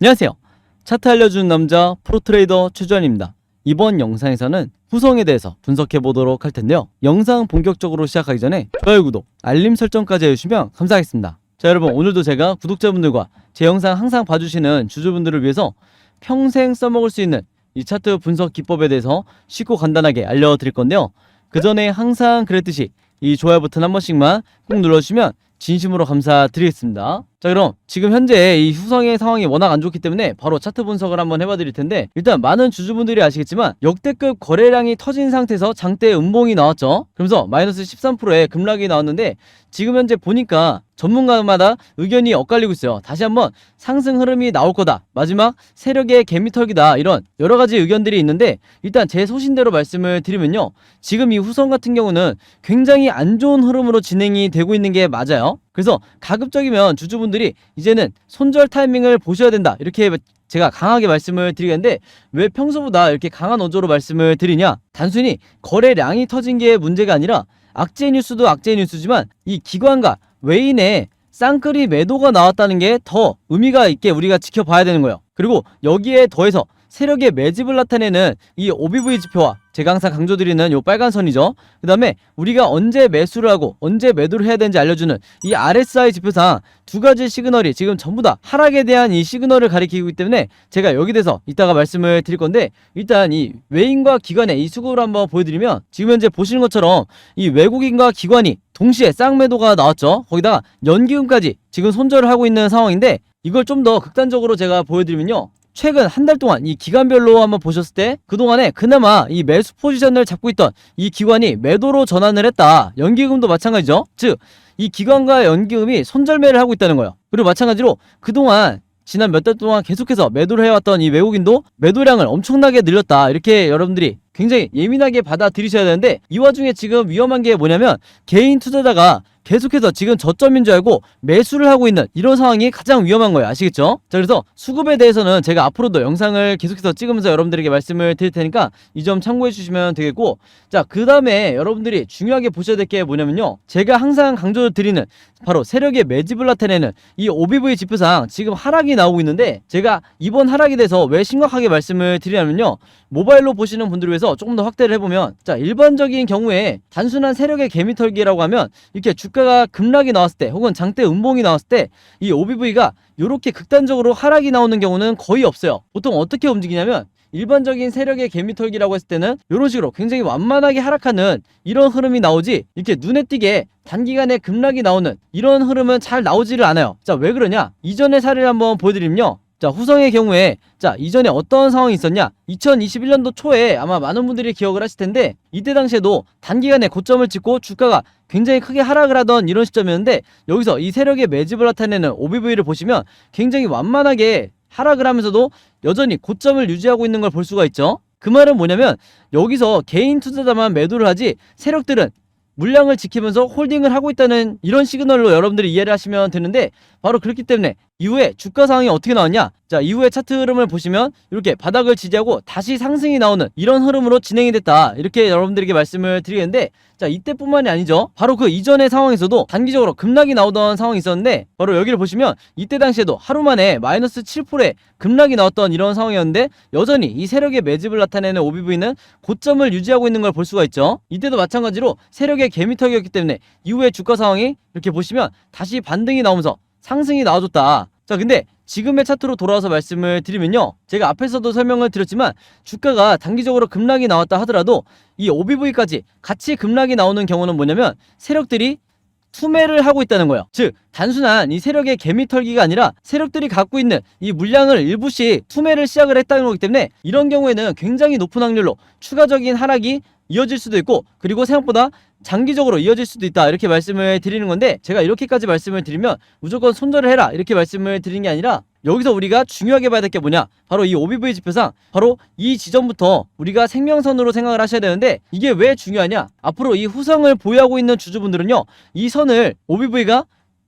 안녕하세요. 차트 알려주는 남자 프로트레이더 최주환입니다. 이번 영상에서는 후성에 대해서 분석해 보도록 할 텐데요. 영상 본격적으로 시작하기 전에 좋아요, 구독, 알림 설정까지 해주시면 감사하겠습니다. 자, 여러분, 오늘도 제가 구독자분들과 제 영상 항상 봐주시는 주주분들을 위해서 평생 써먹을 수 있는 이 차트 분석 기법에 대해서 쉽고 간단하게 알려드릴 건데요. 그 전에 항상 그랬듯이 이 좋아요 버튼 한 번씩만 꼭 눌러주시면 진심으로 감사드리겠습니다. 자, 그럼 지금 현재 이 후성의 상황이 워낙 안 좋기 때문에 바로 차트 분석을 한번 해봐 드릴 텐데, 일단 많은 주주분들이 아시겠지만 역대급 거래량이 터진 상태에서 장대 음봉이 나왔죠. 그러면서 마이너스 13%의 급락이 나왔는데, 지금 현재 보니까 전문가마다 의견이 엇갈리고 있어요. 다시 한번 상승 흐름이 나올 거다, 마지막 세력의 개미털기다, 이런 여러가지 의견들이 있는데, 일단 제 소신대로 말씀을 드리면요, 지금 이 후성 같은 경우는 굉장히 안 좋은 흐름으로 진행이 되고 있는 게 맞아요. 그래서 가급적이면 주주분들이 이제는 손절 타이밍을 보셔야 된다, 이렇게 제가 강하게 말씀을 드리겠는데, 왜 평소보다 이렇게 강한 어조로 말씀을 드리냐, 단순히 거래량이 터진 게 문제가 아니라 악재 뉴스도 악재 뉴스지만 이 기관과 외인의 쌍끌이 매도가 나왔다는 게 더 의미가 있게 우리가 지켜봐야 되는 거예요. 그리고 여기에 더해서 세력의 매집을 나타내는 이 OBV 지표와 제가 항상 강조드리는 요 빨간 선이죠. 그 다음에 우리가 언제 매수를 하고 언제 매도를 해야 되는지 알려주는 이 RSI 지표상 두 가지 시그널이 지금 전부 다 하락에 대한 이 시그널을 가리키고 있기 때문에 제가 여기 대해서 이따가 말씀을 드릴 건데, 일단 이 외인과 기관의 이 수급을 한번 보여드리면, 지금 현재 보시는 것처럼 이 외국인과 기관이 동시에 쌍매도가 나왔죠. 거기다가 연기금까지 지금 손절을 하고 있는 상황인데, 이걸 좀 더 극단적으로 제가 보여드리면요, 최근 한 달 동안 이 기간별로 한번 보셨을 때 그동안에 그나마 이 매수 포지션을 잡고 있던 이 기관이 매도로 전환을 했다. 연기금도 마찬가지죠. 즉, 이 기관과 연기금이 손절매를 하고 있다는 거예요. 그리고 마찬가지로 그동안 지난 몇 달 동안 계속해서 매도를 해왔던 이 외국인도 매도량을 엄청나게 늘렸다, 이렇게 여러분들이 굉장히 예민하게 받아들이셔야 되는데, 이 와중에 지금 위험한 게 뭐냐면 개인 투자자가 계속해서 지금 저점인 줄 알고 매수를 하고 있는 이런 상황이 가장 위험한 거예요. 아시겠죠? 자, 그래서 수급에 대해서는 제가 앞으로도 영상을 계속해서 찍으면서 여러분들에게 말씀을 드릴 테니까 이 점 참고해 주시면 되겠고, 자, 그 다음에 여러분들이 중요하게 보셔야 될 게 뭐냐면요, 제가 항상 강조드리는 바로 세력의 매집을 나타내는 이 OBV 지표상 지금 하락이 나오고 있는데, 제가 이번 하락에 대해서 왜 심각하게 말씀을 드리냐면요, 모바일로 보시는 분들을 위해서 조금 더 확대를 해보면, 자, 일반적인 경우에 단순한 세력의 개미털기라고 하면 이렇게 주가가 급락이 나왔을 때 혹은 장대 음봉이 나왔을 때 이 OBV가 이렇게 극단적으로 하락이 나오는 경우는 거의 없어요. 보통 어떻게 움직이냐면, 일반적인 세력의 개미털기라고 했을 때는 이런 식으로 굉장히 완만하게 하락하는 이런 흐름이 나오지, 이렇게 눈에 띄게 단기간에 급락이 나오는 이런 흐름은 잘 나오지를 않아요. 자, 왜 그러냐, 이전의 사례를 한번 보여드리면요, 자, 후성의 경우에, 자, 이전에 어떤 상황이 있었냐, 2021년도 초에 아마 많은 분들이 기억을 하실 텐데, 이때 당시에도 단기간에 고점을 찍고 주가가 굉장히 크게 하락을 하던 이런 시점이었는데, 여기서 이 세력의 매집을 나타내는 OBV를 보시면 굉장히 완만하게 하락을 하면서도 여전히 고점을 유지하고 있는 걸 볼 수가 있죠. 그 말은 뭐냐면, 여기서 개인 투자자만 매도를 하지 세력들은 물량을 지키면서 홀딩을 하고 있다는 이런 시그널로 여러분들이 이해를 하시면 되는데, 바로 그렇기 때문에 이후에 주가 상황이 어떻게 나왔냐, 자, 이후에 차트 흐름을 보시면 이렇게 바닥을 지지하고 다시 상승이 나오는 이런 흐름으로 진행이 됐다, 이렇게 여러분들에게 말씀을 드리겠는데, 자, 이때뿐만이 아니죠. 바로 그 이전의 상황에서도 단기적으로 급락이 나오던 상황이 있었는데, 바로 여기를 보시면 이때 당시에도 하루 만에 마이너스 7%의 급락이 나왔던 이런 상황이었는데, 여전히 이 세력의 매집을 나타내는 OBV는 고점을 유지하고 있는 걸 볼 수가 있죠. 이때도 마찬가지로 세력의 개미턱이었기 때문에 이후에 주가 상황이 이렇게 보시면 다시 반등이 나오면서 상승이 나와줬다. 자, 근데 지금의 차트로 돌아와서 말씀을 드리면요, 제가 앞에서도 설명을 드렸지만 주가가 단기적으로 급락이 나왔다 하더라도 이 OBV까지 같이 급락이 나오는 경우는 뭐냐면 세력들이 투매를 하고 있다는 거예요. 즉, 단순한 이 세력의 개미털기가 아니라 세력들이 갖고 있는 이 물량을 일부씩 투매를 시작을 했다는 거기 때문에, 이런 경우에는 굉장히 높은 확률로 추가적인 하락이 이어질 수도 있고, 그리고 생각보다 장기적으로 이어질 수도 있다, 이렇게 말씀을 드리는 건데, 제가 이렇게까지 말씀을 드리면 무조건 손절을 해라, 이렇게 말씀을 드리는 게 아니라, 여기서 우리가 중요하게 봐야 될 게 뭐냐, 바로 이 OBV 지표상 바로 이 지점부터 우리가 생명선으로 생각을 하셔야 되는데, 이게 왜 중요하냐, 앞으로 이 후성을 보유하고 있는 주주분들은요, 이 선을 OBV가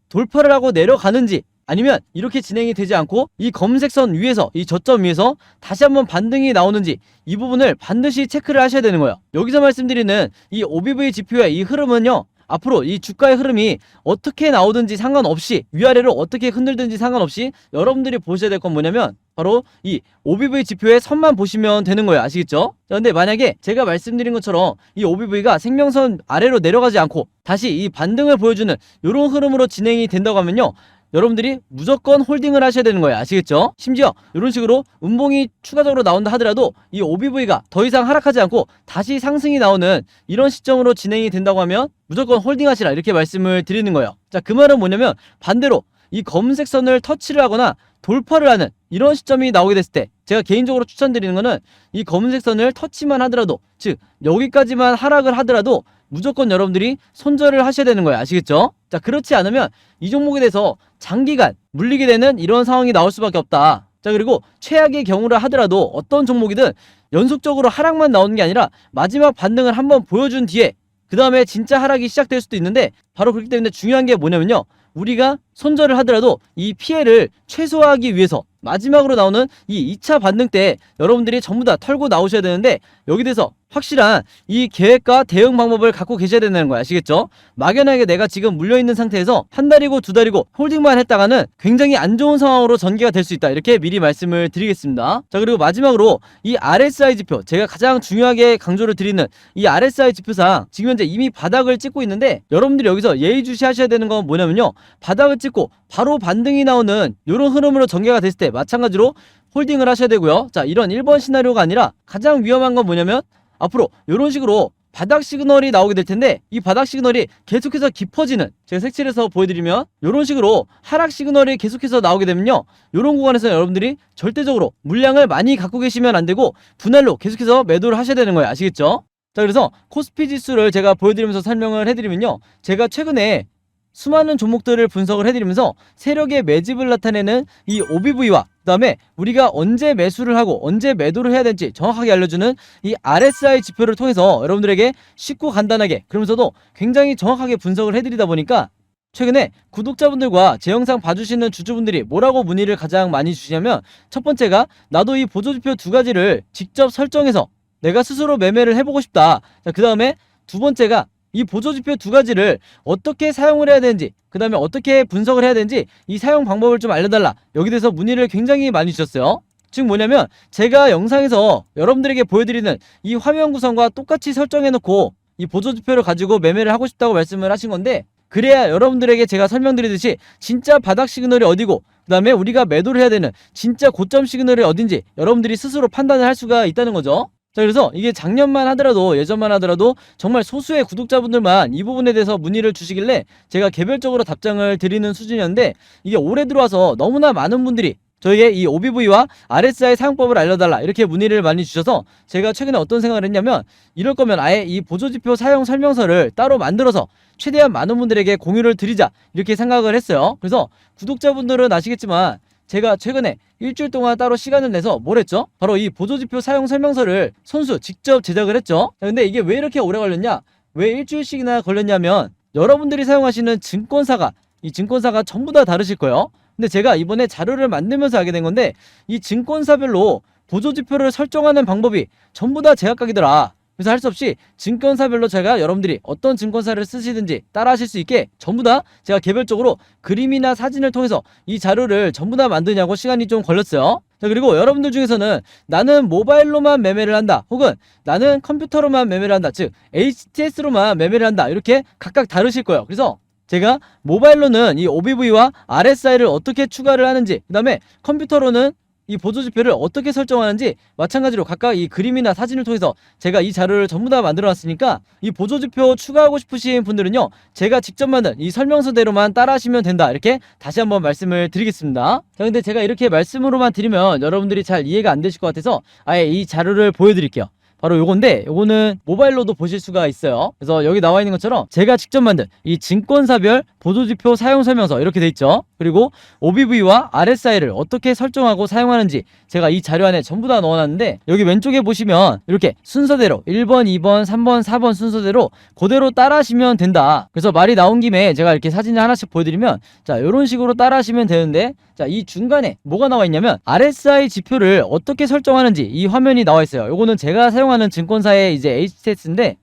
돌파를 하고 내려가는지, 아니면 이렇게 진행이 되지 않고 이 검색선 위에서, 이 저점 위에서 다시 한번 반등이 나오는지, 이 부분을 반드시 체크를 하셔야 되는 거예요. 여기서 말씀드리는 이 OBV 지표의 이 흐름은요, 앞으로 이 주가의 흐름이 어떻게 나오든지 상관없이, 위아래로 어떻게 흔들든지 상관없이 여러분들이 보셔야 될 건 뭐냐면 바로 이 OBV 지표의 선만 보시면 되는 거예요. 아시겠죠? 자, 근데 만약에 제가 말씀드린 것처럼 이 OBV가 생명선 아래로 내려가지 않고 다시 이 반등을 보여주는 이런 흐름으로 진행이 된다고 하면요, 여러분들이 무조건 홀딩을 하셔야 되는 거예요. 아시겠죠? 심지어 이런 식으로 음봉이 추가적으로 나온다 하더라도 이 OBV가 더 이상 하락하지 않고 다시 상승이 나오는 이런 시점으로 진행이 된다고 하면 무조건 홀딩하시라, 이렇게 말씀을 드리는 거예요. 자, 그 말은 뭐냐면 반대로 이 검은색 선을 터치를 하거나 돌파를 하는 이런 시점이 나오게 됐을 때 제가 개인적으로 추천드리는 거는 이 검은색 선을 터치만 하더라도, 즉 여기까지만 하락을 하더라도 무조건 여러분들이 손절을 하셔야 되는 거예요. 아시겠죠? 자, 그렇지 않으면 이 종목에 대해서 장기간 물리게 되는 이런 상황이 나올 수밖에 없다. 자, 그리고 최악의 경우라 하더라도 어떤 종목이든 연속적으로 하락만 나오는 게 아니라 마지막 반등을 한번 보여준 뒤에 그 다음에 진짜 하락이 시작될 수도 있는데, 바로 그렇기 때문에 중요한 게 뭐냐면요, 우리가 손절을 하더라도 이 피해를 최소화하기 위해서 마지막으로 나오는 이 2차 반등 때 여러분들이 전부 다 털고 나오셔야 되는데, 여기 대해서 확실한 이 계획과 대응 방법을 갖고 계셔야 된다는 거야. 아시겠죠? 막연하게 내가 지금 물려있는 상태에서 한 달이고 두 달이고 홀딩만 했다가는 굉장히 안 좋은 상황으로 전개가 될 수 있다, 이렇게 미리 말씀을 드리겠습니다. 자, 그리고 마지막으로 이 RSI 지표, 제가 가장 중요하게 강조를 드리는 이 RSI 지표상 지금 현재 이미 바닥을 찍고 있는데, 여러분들이 여기서 예의주시하셔야 되는 건 뭐냐면요, 바닥을 찍고 바로 반등이 나오는 이런 흐름으로 전개가 됐을 때 마찬가지로 홀딩을 하셔야 되고요. 자, 이런 1번 시나리오가 아니라 가장 위험한 건 뭐냐면 앞으로 이런 식으로 바닥 시그널이 나오게 될 텐데, 이 바닥 시그널이 계속해서 깊어지는, 제가 색칠해서 보여드리면 이런 식으로 하락 시그널이 계속해서 나오게 되면요, 이런 구간에서 여러분들이 절대적으로 물량을 많이 갖고 계시면 안 되고 분할로 계속해서 매도를 하셔야 되는 거예요. 아시겠죠? 자, 그래서 코스피 지수를 제가 보여드리면서 설명을 해드리면요, 제가 최근에 수많은 종목들을 분석을 해드리면서 세력의 매집을 나타내는 이 OBV와 그 다음에 우리가 언제 매수를 하고 언제 매도를 해야 될지 정확하게 알려주는 이 RSI 지표를 통해서 여러분들에게 쉽고 간단하게, 그러면서도 굉장히 정확하게 분석을 해드리다 보니까 최근에 구독자분들과 제 영상 봐주시는 주주분들이 뭐라고 문의를 가장 많이 주시냐면, 첫 번째가 나도 이 보조지표 두 가지를 직접 설정해서 내가 스스로 매매를 해보고 싶다. 자, 그 다음에 두 번째가 이 보조지표 두 가지를 어떻게 사용을 해야 되는지, 그 다음에 어떻게 분석을 해야 되는지 이 사용 방법을 좀 알려달라, 여기 대해서 문의를 굉장히 많이 주셨어요. 즉 뭐냐면 제가 영상에서 여러분들에게 보여드리는 이 화면 구성과 똑같이 설정해놓고 이 보조지표를 가지고 매매를 하고 싶다고 말씀을 하신 건데, 그래야 여러분들에게 제가 설명드리듯이 진짜 바닥 시그널이 어디고 그 다음에 우리가 매도를 해야 되는 진짜 고점 시그널이 어딘지 여러분들이 스스로 판단을 할 수가 있다는 거죠. 자, 그래서 이게 작년만 하더라도, 예전만 하더라도 정말 소수의 구독자분들만 이 부분에 대해서 문의를 주시길래 제가 개별적으로 답장을 드리는 수준이었는데, 이게 올해 들어와서 너무나 많은 분들이 저에게 이 OBV와 RSI 사용법을 알려달라, 이렇게 문의를 많이 주셔서 제가 최근에 어떤 생각을 했냐면, 이럴 거면 아예 이 보조지표 사용 설명서를 따로 만들어서 최대한 많은 분들에게 공유를 드리자, 이렇게 생각을 했어요. 그래서 구독자분들은 아시겠지만 제가 최근에 일주일 동안 따로 시간을 내서 뭘 했죠? 바로 이 보조지표 사용 설명서를 손수 직접 제작을 했죠. 근데 이게 왜 이렇게 오래 걸렸냐? 왜 일주일씩이나 걸렸냐면, 여러분들이 사용하시는 이 증권사가 전부 다 다르실 거예요. 근데 제가 이번에 자료를 만들면서 알게 된 건데, 이 증권사별로 보조지표를 설정하는 방법이 전부 다 제각각이더라. 그래서 할 수 없이 증권사별로 제가 여러분들이 어떤 증권사를 쓰시든지 따라 하실 수 있게 전부 다 제가 개별적으로 그림이나 사진을 통해서 이 자료를 전부 다 만드냐고 시간이 좀 걸렸어요. 자, 그리고 여러분들 중에서는 나는 모바일로만 매매를 한다, 혹은 나는 컴퓨터로만 매매를 한다, 즉 HTS로만 매매를 한다, 이렇게 각각 다르실 거예요. 그래서 제가 모바일로는 이 OBV와 RSI를 어떻게 추가를 하는지, 그 다음에 컴퓨터로는 이 보조지표를 어떻게 설정하는지 마찬가지로 각각 이 그림이나 사진을 통해서 제가 이 자료를 전부 다 만들어 놨으니까, 이 보조지표 추가하고 싶으신 분들은요, 제가 직접 만든 이 설명서대로만 따라 하시면 된다, 이렇게 다시 한번 말씀을 드리겠습니다. 자, 근데 제가 이렇게 말씀으로만 드리면 여러분들이 잘 이해가 안 되실 것 같아서 아예 이 자료를 보여드릴게요. 바로 요건데, 요거는 모바일로도 보실 수가 있어요. 그래서 여기 나와 있는 것처럼 제가 직접 만든 이 증권사별 보조지표 사용 설명서 이렇게 돼 있죠. 그리고 OBV와 RSI를 어떻게 설정하고 사용하는지 제가 이 자료 안에 전부 다 넣어놨는데, 여기 왼쪽에 보시면 이렇게 순서대로 1번, 2번, 3번, 4번 순서대로 그대로 따라 하시면 된다. 그래서 말이 나온 김에 제가 이렇게 사진을 하나씩 보여드리면, 자, 이런 식으로 따라 하시면 되는데, 자, 이 중간에 뭐가 나와 있냐면 RSI 지표를 어떻게 설정하는지 이 화면이 나와 있어요. 요거는 제가 사용하는 증권사의 이제 HTS인데,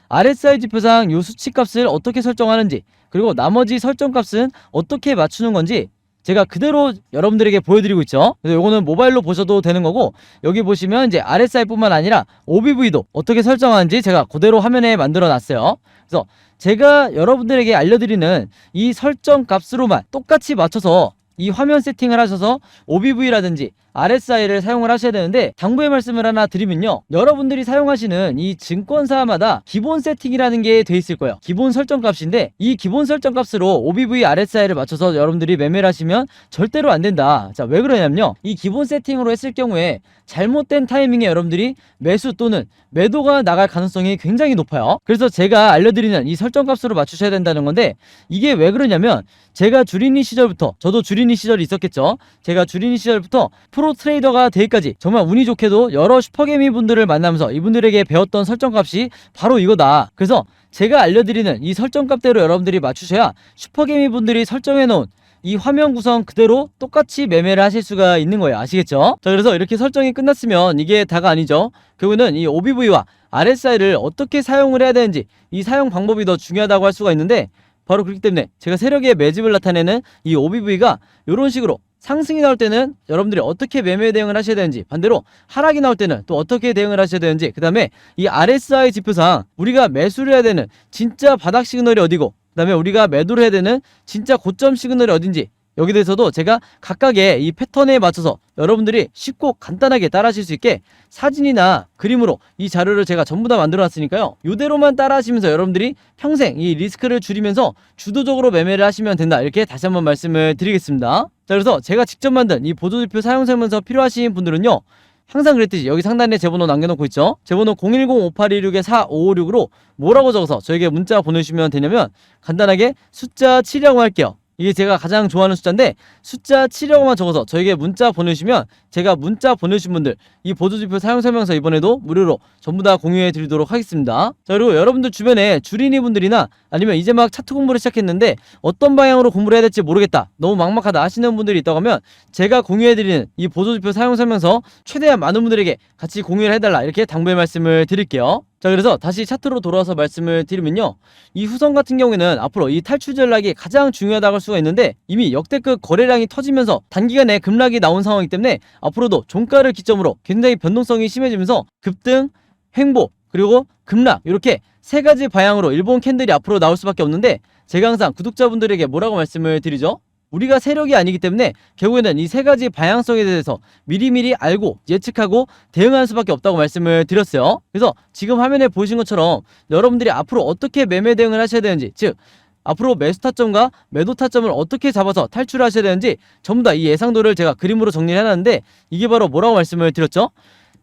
RSI 지표상 요 수치값을 어떻게 설정하는지, 그리고 나머지 설정값은 어떻게 맞추는 건지 제가 그대로 여러분들에게 보여드리고 있죠. 그래서 요거는 모바일로 보셔도 되는 거고, 여기 보시면 이제 RSI 뿐만 아니라 OBV도 어떻게 설정하는지 제가 그대로 화면에 만들어 놨어요. 그래서 제가 여러분들에게 알려드리는 이 설정 값으로만 똑같이 맞춰서 이 화면 세팅을 하셔서 OBV라든지 RSI를 사용을 하셔야 되는데, 당부의 말씀을 하나 드리면요, 여러분들이 사용하시는 이 증권사마다 기본 세팅이라는 게 돼 있을 거예요. 기본 설정 값인데, 이 기본 설정 값으로 OBV, RSI를 맞춰서 여러분들이 매매를 하시면 절대로 안 된다. 자, 왜 그러냐면요, 이 기본 세팅으로 했을 경우에 잘못된 타이밍에 여러분들이 매수 또는 매도가 나갈 가능성이 굉장히 높아요. 그래서 제가 알려드리는 이 설정 값으로 맞추셔야 된다는 건데, 이게 왜 그러냐면, 제가 주린이 시절부터, 저도 주린이 시절이 있었겠죠. 제가 주린이 시절부터 프로 트레이더가 되기까지 정말 운이 좋게도 여러 슈퍼개미 분들을 만나면서 이분들에게 배웠던 설정값이 바로 이거다. 그래서 제가 알려드리는 이 설정값대로 여러분들이 맞추셔야 슈퍼개미 분들이 설정해놓은 이 화면 구성 그대로 똑같이 매매를 하실 수가 있는 거예요. 아시겠죠? 자, 그래서 이렇게 설정이 끝났으면 이게 다가 아니죠. 결국은 이 OBV와 RSI를 어떻게 사용을 해야 되는지, 이 사용 방법이 더 중요하다고 할 수가 있는데, 바로 그렇기 때문에 제가 세력의 매집을 나타내는 이 OBV가 이런 식으로 상승이 나올 때는 여러분들이 어떻게 매매 대응을 하셔야 되는지, 반대로 하락이 나올 때는 또 어떻게 대응을 하셔야 되는지, 그 다음에 이 RSI 지표상 우리가 매수를 해야 되는 진짜 바닥 시그널이 어디고, 그 다음에 우리가 매도를 해야 되는 진짜 고점 시그널이 어딘지, 여기 대해서도 제가 각각의 이 패턴에 맞춰서 여러분들이 쉽고 간단하게 따라하실 수 있게 사진이나 그림으로 이 자료를 제가 전부 다 만들어 놨으니까요, 이대로만 따라하시면서 여러분들이 평생 이 리스크를 줄이면서 주도적으로 매매를 하시면 된다, 이렇게 다시 한번 말씀을 드리겠습니다. 자, 그래서 제가 직접 만든 이 보조지표 사용 설명서 필요하신 분들은요, 항상 그랬듯이 여기 상단에 제 번호 남겨놓고 있죠. 제 번호 010-5826-4556으로 뭐라고 적어서 저에게 문자 보내주시면 되냐면, 간단하게 숫자 7이라고 할게요. 이게 제가 가장 좋아하는 숫자인데, 숫자 7이라고만 적어서 저에게 문자 보내주시면 제가 문자 보내주신 분들 이 보조지표 사용설명서 이번에도 무료로 전부 다 공유해 드리도록 하겠습니다. 자, 그리고 여러분들 주변에 주린이 분들이나 아니면 이제 막 차트 공부를 시작했는데 어떤 방향으로 공부를 해야 될지 모르겠다, 너무 막막하다 하시는 분들이 있다고 하면, 제가 공유해 드리는 이 보조지표 사용설명서 최대한 많은 분들에게 같이 공유를 해달라, 이렇게 당부의 말씀을 드릴게요. 자, 그래서 다시 차트로 돌아와서 말씀을 드리면요, 이 후성 같은 경우에는 앞으로 이 탈출 전략이 가장 중요하다고 할 수가 있는데, 이미 역대급 거래량이 터지면서 단기간에 급락이 나온 상황이기 때문에 앞으로도 종가를 기점으로 굉장히 변동성이 심해지면서 급등, 횡보, 그리고 급락, 이렇게 세 가지 방향으로 일본 캔들이 앞으로 나올 수밖에 없는데, 제가 항상 구독자분들에게 뭐라고 말씀을 드리죠? 우리가 세력이 아니기 때문에 결국에는 이 세 가지 방향성에 대해서 미리미리 알고 예측하고 대응할 수밖에 없다고 말씀을 드렸어요. 그래서 지금 화면에 보이신 것처럼 여러분들이 앞으로 어떻게 매매 대응을 하셔야 되는지, 즉 앞으로 매수 타점과 매도 타점을 어떻게 잡아서 탈출을 하셔야 되는지 전부 다 이 예상도를 제가 그림으로 정리를 해놨는데, 이게 바로 뭐라고 말씀을 드렸죠?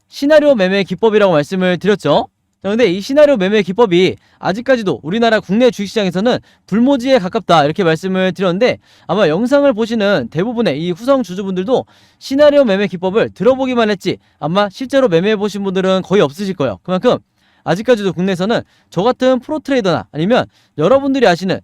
시나리오 매매 기법이라고 말씀을 드렸죠. 근데 이 시나리오 매매 기법이 아직까지도 우리나라 국내 주식시장에서는 불모지에 가깝다, 이렇게 말씀을 드렸는데, 아마 영상을 보시는 대부분의 이 후성 주주분들도 시나리오 매매 기법을 들어보기만 했지 아마 실제로 매매해 보신 분들은 거의 없으실 거예요. 그만큼 아직까지도 국내에서는 저 같은 프로 트레이더나 아니면 여러분들이 아시는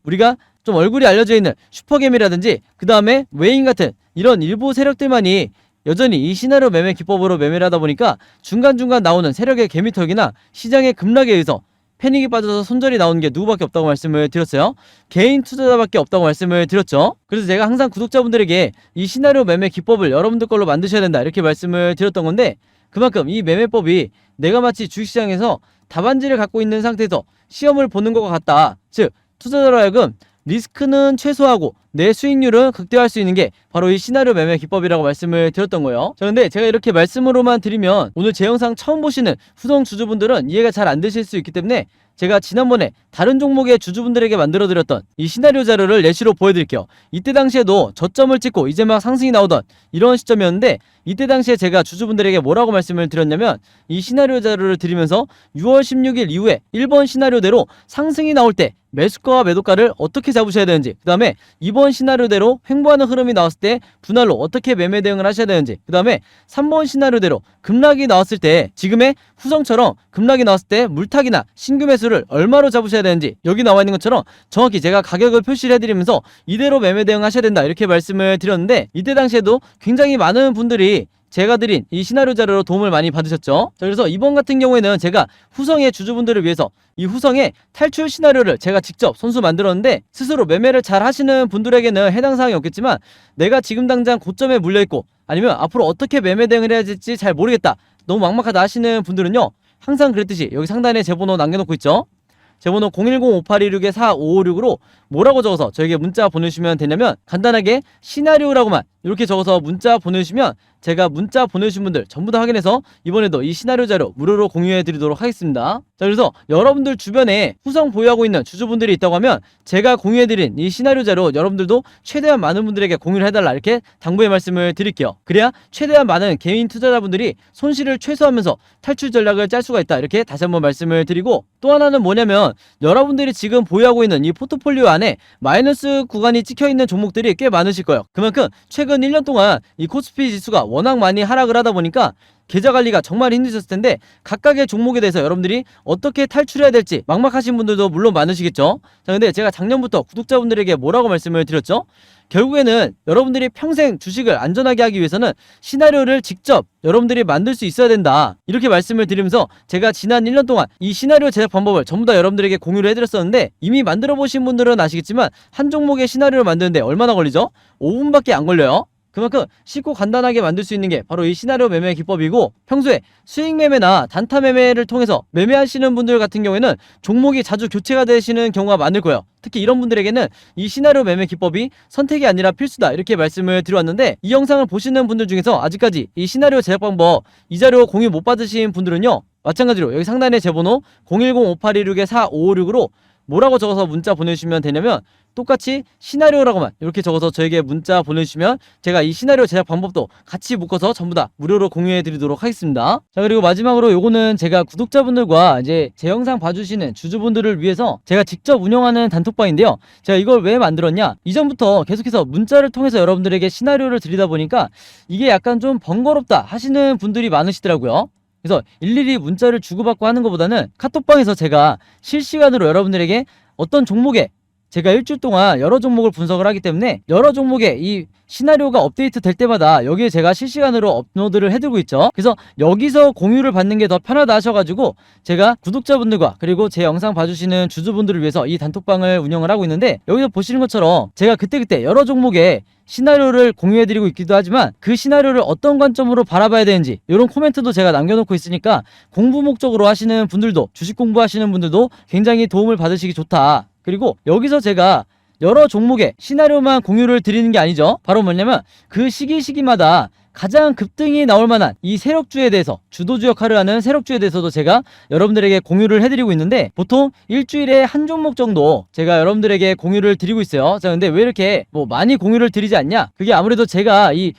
우리가 좀 얼굴이 알려져 있는 슈퍼개미라든지 그 다음에 외인 같은 이런 일부 세력들만이 여전히 이 시나리오 매매 기법으로 매매를 하다 보니까 중간중간 나오는 세력의 개미털기나 시장의 급락에 의해서 패닉이 빠져서 손절이 나오는 게 누구밖에 없다고 말씀을 드렸어요. 개인 투자자밖에 없다고 말씀을 드렸죠. 그래서 제가 항상 구독자분들에게 이 시나리오 매매 기법을 여러분들 걸로 만드셔야 된다, 이렇게 말씀을 드렸던 건데, 그만큼 이 매매법이 내가 마치 주식시장에서 답안지를 갖고 있는 상태에서 시험을 보는 것과 같다. 즉 투자자로 하여금 리스크는 최소화하고 내 수익률은 극대화할 수 있는 게 바로 이 시나리오 매매 기법이라고 말씀을 드렸던 거예요. 자, 근데 제가 이렇게 말씀으로만 드리면 오늘 제 영상 처음 보시는 후성 주주분들은 이해가 잘 안 되실 수 있기 때문에, 제가 지난번에 다른 종목의 주주분들에게 만들어드렸던 이 시나리오 자료를 예시로 보여드릴게요. 이때 당시에도 저점을 찍고 이제 막 상승이 나오던 이런 시점이었는데, 이때 당시에 제가 주주분들에게 뭐라고 말씀을 드렸냐면, 이 시나리오 자료를 드리면서 6월 16일 이후에 1번 시나리오대로 상승이 나올 때 매수가와 매도가를 어떻게 잡으셔야 되는지, 그 다음에 2번 시나리오대로 횡보하는 흐름이 나왔을 때 분할로 어떻게 매매 대응을 하셔야 되는지, 그 다음에 3번 시나리오대로 급락이 나왔을 때 지금의 후성처럼 급락이 나왔을 때 물타기나 신규 매수를 얼마로 잡으셔야 되는지, 여기 나와 있는 것처럼 정확히 제가 가격을 표시를 해드리면서 이대로 매매 대응하셔야 된다, 이렇게 말씀을 드렸는데, 이때 당시에도 굉장히 많은 분들이 제가 드린 이 시나리오 자료로 도움을 많이 받으셨죠? 자, 그래서 이번 같은 경우에는 제가 후성의 주주분들을 위해서 이 후성의 탈출 시나리오를 제가 직접 손수 만들었는데, 스스로 매매를 잘 하시는 분들에게는 해당 사항이 없겠지만 내가 지금 당장 고점에 물려있고 아니면 앞으로 어떻게 매매 대응을 해야 될지 잘 모르겠다, 너무 막막하다 하시는 분들은요, 항상 그랬듯이 여기 상단에 제 번호 남겨놓고 있죠? 제 번호 010-5826-4556으로 뭐라고 적어서 저에게 문자 보내주시면 되냐면, 간단하게 시나리오라고만 이렇게 적어서 문자 보내주시면 제가 문자 보내주신 분들 전부 다 확인해서 이번에도 이 시나리오 자료 무료로 공유해 드리도록 하겠습니다. 자, 그래서 여러분들 주변에 후성 보유하고 있는 주주분들이 있다고 하면 제가 공유해 드린 이 시나리오 자료 여러분들도 최대한 많은 분들에게 공유를 해달라, 이렇게 당부의 말씀을 드릴게요. 그래야 최대한 많은 개인 투자자분들이 손실을 최소화하면서 탈출 전략을 짤 수가 있다, 이렇게 다시 한번 말씀을 드리고, 또 하나는 뭐냐면 여러분들이 지금 보유하고 있는 이 포트폴리오 안에 마이너스 구간이 찍혀있는 종목들이 꽤 많으실 거예요. 그만큼 최근 1년 동안 이 코스피 지수가 워낙 많이 하락을 하다 보니까 계좌 관리가 정말 힘드셨을 텐데, 각각의 종목에 대해서 여러분들이 어떻게 탈출해야 될지 막막하신 분들도 물론 많으시겠죠. 자, 근데 제가 작년부터 구독자분들에게 뭐라고 말씀을 드렸죠? 결국에는 여러분들이 평생 주식을 안전하게 하기 위해서는 시나리오를 직접 여러분들이 만들 수 있어야 된다, 이렇게 말씀을 드리면서 제가 지난 1년 동안 이 시나리오 제작 방법을 전부 다 여러분들에게 공유를 해드렸었는데, 이미 만들어 보신 분들은 아시겠지만 한 종목의 시나리오를 만드는데 얼마나 걸리죠? 5분밖에 안 걸려요. 그만큼 쉽고 간단하게 만들 수 있는 게 바로 이 시나리오 매매 기법이고, 평소에 수익 매매나 단타 매매를 통해서 매매하시는 분들 같은 경우에는 종목이 자주 교체가 되시는 경우가 많을 거예요. 특히 이런 분들에게는 이 시나리오 매매 기법이 선택이 아니라 필수다, 이렇게 말씀을 드렸는데, 이 영상을 보시는 분들 중에서 아직까지 이 시나리오 제작 방법 이 자료 공유 못 받으신 분들은요, 마찬가지로 여기 상단에 제 번호 010-5826-4556으로 뭐라고 적어서 문자 보내주시면 되냐면, 똑같이 시나리오라고만 이렇게 적어서 저에게 문자 보내주시면 제가 이 시나리오 제작 방법도 같이 묶어서 전부 다 무료로 공유해 드리도록 하겠습니다. 자, 그리고 마지막으로 요거는 제가 구독자분들과 이제 제 영상 봐주시는 주주분들을 위해서 제가 직접 운영하는 단톡방인데요. 제가 이걸 왜 만들었냐, 이전부터 계속해서 문자를 통해서 여러분들에게 시나리오를 드리다 보니까 이게 약간 좀 번거롭다 하시는 분들이 많으시더라고요. 그래서 일일이 문자를 주고받고 하는 것보다는 카톡방에서 제가 실시간으로 여러분들에게 어떤 종목에, 제가 일주일 동안 여러 종목을 분석을 하기 때문에 여러 종목에 이 시나리오가 업데이트 될 때마다 여기에 제가 실시간으로 업로드를 해두고 있죠. 그래서 여기서 공유를 받는 게 더 편하다 하셔가지고 제가 구독자분들과 그리고 제 영상 봐주시는 주주분들을 위해서 이 단톡방을 운영을 하고 있는데, 여기서 보시는 것처럼 제가 그때그때 여러 종목에 시나리오를 공유해드리고 있기도 하지만 그 시나리오를 어떤 관점으로 바라봐야 되는지 이런 코멘트도 제가 남겨놓고 있으니까 공부 목적으로 하시는 분들도, 주식 공부하시는 분들도 굉장히 도움을 받으시기 좋다. 그리고 여기서 제가 여러 종목의 시나리오만 공유를 드리는 게 아니죠. 바로 뭐냐면 그 시기마다 가장 급등이 나올 만한 이 세력주에 대해서, 주도주 역할을 하는 세력주에 대해서도 제가 여러분들에게 공유를 해드리고 있는데, 보통 일주일에 한 종목 정도 제가 여러분들에게 공유를 드리고 있어요. 자, 근데 왜 이렇게 많이 공유를 드리지 않냐? 그게 아무래도 제가 이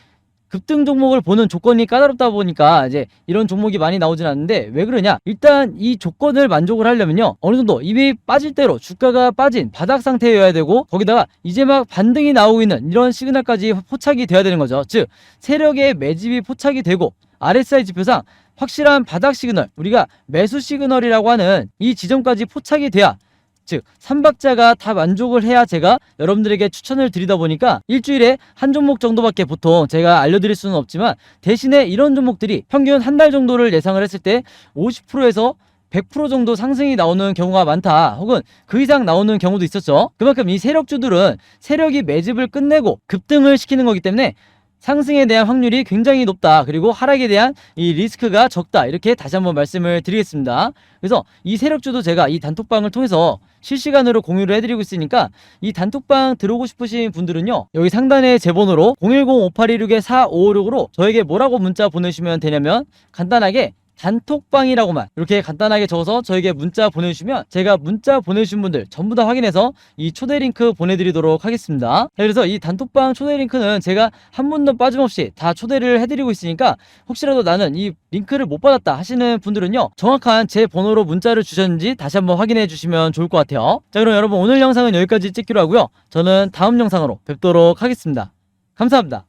급등 종목을 보는 조건이 까다롭다 보니까 이제 이런 종목이 많이 나오진 않는데, 왜 그러냐, 일단 이 조건을 만족을 하려면요, 어느 정도 이미 빠질 대로 주가가 빠진 바닥 상태여야 되고, 거기다가 이제 막 반등이 나오고 있는 이런 시그널까지 포착이 돼야 되는 거죠. 즉 세력의 매집이 포착이 되고 RSI 지표상 확실한 바닥 시그널, 우리가 매수 시그널이라고 하는 이 지점까지 포착이 돼야, 즉 3박자가 다 만족을 해야 제가 여러분들에게 추천을 드리다 보니까 일주일에 한 종목 정도밖에 보통 제가 알려드릴 수는 없지만, 대신에 이런 종목들이 평균 한 달 정도를 예상을 했을 때 50%에서 100% 정도 상승이 나오는 경우가 많다, 혹은 그 이상 나오는 경우도 있었죠. 그만큼 이 세력주들은 세력이 매집을 끝내고 급등을 시키는 거기 때문에 상승에 대한 확률이 굉장히 높다, 그리고 하락에 대한 이 리스크가 적다, 이렇게 다시 한번 말씀을 드리겠습니다. 그래서 이 세력주도 제가 이 단톡방을 통해서 실시간으로 공유를 해드리고 있으니까, 이 단톡방 들어오고 싶으신 분들은요, 여기 상단에 제 번호로 010-5826-4556으로 저에게 뭐라고 문자 보내주시면 되냐면, 간단하게 단톡방이라고만 이렇게 간단하게 적어서 저에게 문자 보내주시면 제가 문자 보내주신 분들 전부 다 확인해서 이 초대 링크 보내드리도록 하겠습니다. 그래서 이 단톡방 초대 링크는 제가 한 분도 빠짐없이 다 초대를 해드리고 있으니까, 혹시라도 나는 이 링크를 못 받았다 하시는 분들은요, 정확한 제 번호로 문자를 주셨는지 다시 한번 확인해 주시면 좋을 것 같아요. 자, 그럼 여러분 오늘 영상은 여기까지 찍기로 하고요, 저는 다음 영상으로 뵙도록 하겠습니다. 감사합니다.